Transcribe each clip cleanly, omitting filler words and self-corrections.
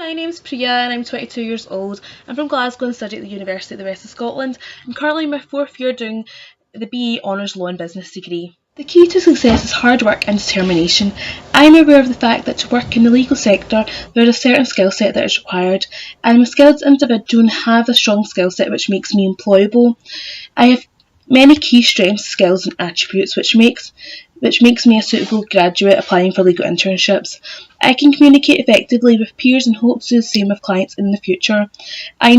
My name's Priya and I'm 22 years old. I'm from Glasgow and study at the University of the West of Scotland. I'm currently in my fourth year doing the BE Honours Law and Business degree. The key to success is hard work and determination. I am aware of the fact that to work in the legal sector there is a certain skill set that is required. I'm a skilled individual and have a strong skill set which makes me employable. I have many key strengths, skills and attributes which makes me a suitable graduate applying for legal internships. I can communicate effectively with peers and hope to do the same with clients in the future. I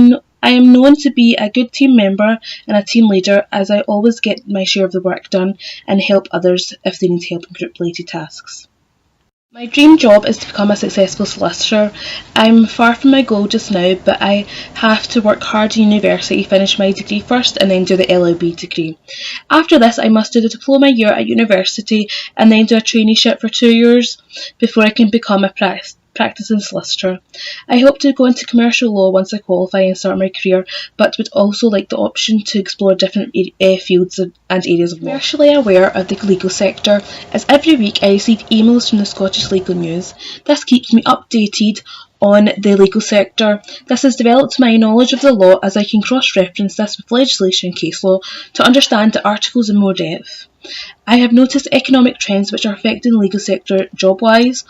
am known to be a good team member and a team leader, as I always get my share of the work done and help others if they need help in group related tasks. My dream job is to become a successful solicitor. I'm far from my goal just now, but I have to work hard in university, finish my degree first and then do the LLB degree. After this I must do the diploma year at university and then do a traineeship for 2 years before I can become a practicing solicitor. I hope to go into commercial law once I qualify and start my career, but would also like the option to explore different fields and areas of law. Commercially aware of the legal sector, as every week I receive emails from the Scottish Legal News. This keeps me updated on the legal sector. This has developed my knowledge of the law, as I can cross-reference this with legislation and case law to understand the articles in more depth. I have noticed economic trends which are affecting the legal sector job-wise.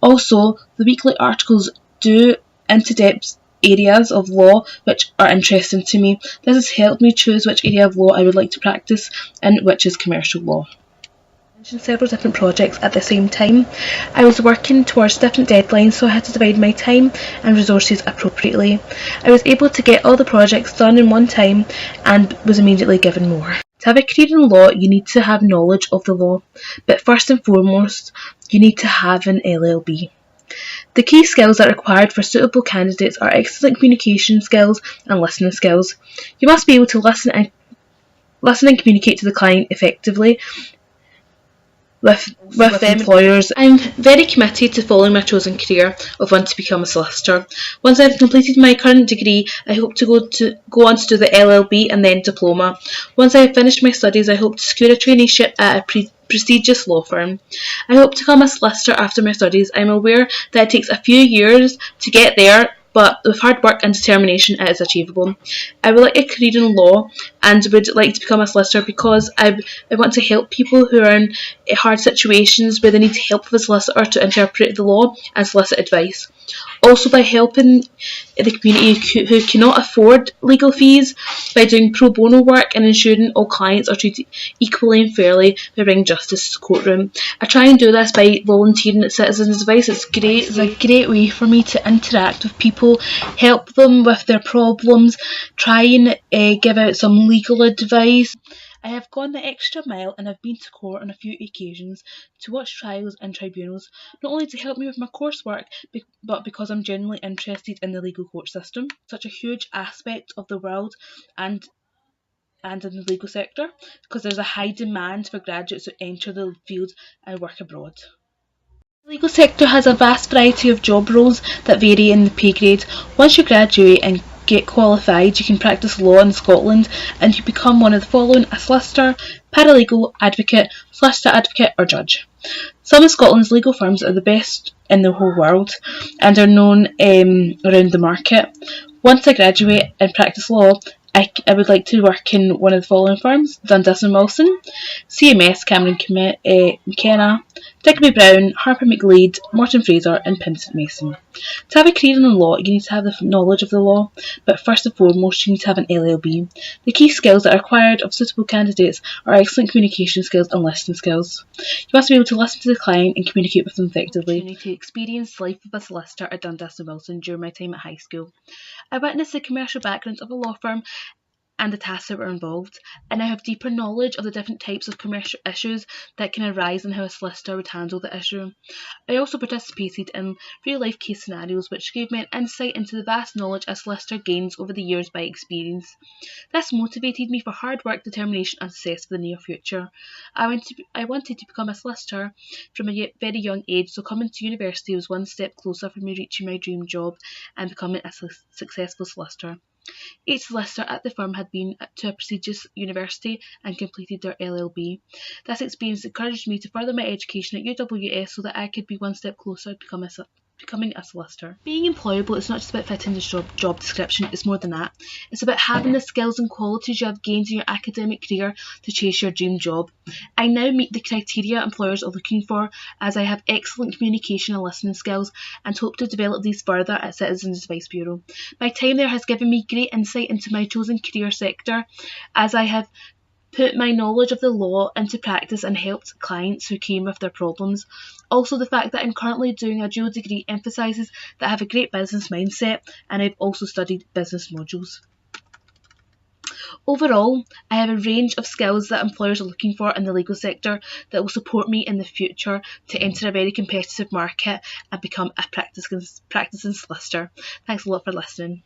Also, the weekly articles do into-depth areas of law which are interesting to me. This has helped me choose which area of law I would like to practice and which is commercial law. I mentioned several different projects at the same time. I was working towards different deadlines, so I had to divide my time and resources appropriately. I was able to get all the projects done in one time and was immediately given more. To have a career in law, you need to have knowledge of the law, but first and foremost, you need to have an LLB. The key skills that are required for suitable candidates are excellent communication skills and listening skills. You must be able to listen and communicate to the client effectively with employers. I'm very committed to following my chosen career of wanting to become a solicitor. Once I've completed my current degree, I hope to go on to do the LLB and then diploma. Once I have finished my studies, I hope to secure a traineeship at a prestigious law firm. I hope to become a solicitor after my studies. I'm aware that it takes a few years to get there, but with hard work and determination it is achievable. I would like a career in law and would like to become a solicitor because I want to help people who are in hard situations where they need help with a solicitor to interpret the law and solicit advice. Also, by helping the community who cannot afford legal fees, by doing pro bono work and ensuring all clients are treated equally and fairly by bringing justice to the courtroom. I try and do this by volunteering at Citizens Advice. It's great. It's a great way for me to interact with people, help them with their problems, try and give out some legal advice. I have gone the extra mile and have been to court on a few occasions to watch trials and tribunals, not only to help me with my coursework, but because I'm genuinely interested in the legal court system. Such a huge aspect of the world and in the legal sector, because there's a high demand for graduates who enter the field and work abroad. The legal sector has a vast variety of job roles that vary in the pay grade. Once you graduate and get qualified, you can practice law in Scotland and you become one of the following: a solicitor, paralegal, advocate, solicitor advocate or judge. Some of Scotland's legal firms are the best in the whole world and are known around the market. Once I graduate and practice law, I would like to work in one of the following firms: Dundas and Wilson, CMS, Cameron McKenna, Digby Brown, Harper McGlade, Morton Fraser and Pinsent Mason. To have a career in the law, you need to have the knowledge of the law, but first and foremost you need to have an LLB. The key skills that are required of suitable candidates are excellent communication skills and listening skills. You must be able to listen to the client and communicate with them effectively. I need to experience life of a solicitor at Dundas and Wilson during my time at high school. I witnessed the commercial background of a law firm and the tasks that were involved, and I have deeper knowledge of the different types of commercial issues that can arise and how a solicitor would handle the issue. I also participated in real-life case scenarios which gave me an insight into the vast knowledge a solicitor gains over the years by experience. This motivated me for hard work, determination and success for the near future. I wanted to become a solicitor from a very young age, so coming to university was one step closer for me reaching my dream job and becoming a successful solicitor. Each solicitor at the firm had been to a prestigious university and completed their LLB. This experience encouraged me to further my education at UWS so that I could be one step closer to becoming becoming a solicitor. Being employable is not just about fitting the job description, it's more than that. It's about having the skills and qualities you have gained in your academic career to chase your dream job. I now meet the criteria employers are looking for, as I have excellent communication and listening skills, and hope to develop these further at Citizens Advice Bureau. My time there has given me great insight into my chosen career sector, as I have put my knowledge of the law into practice and helped clients who came with their problems. Also, the fact that I'm currently doing a dual degree emphasises that I have a great business mindset, and I've also studied business modules. Overall, I have a range of skills that employers are looking for in the legal sector that will support me in the future to enter a very competitive market and become a practicing solicitor. Thanks a lot for listening.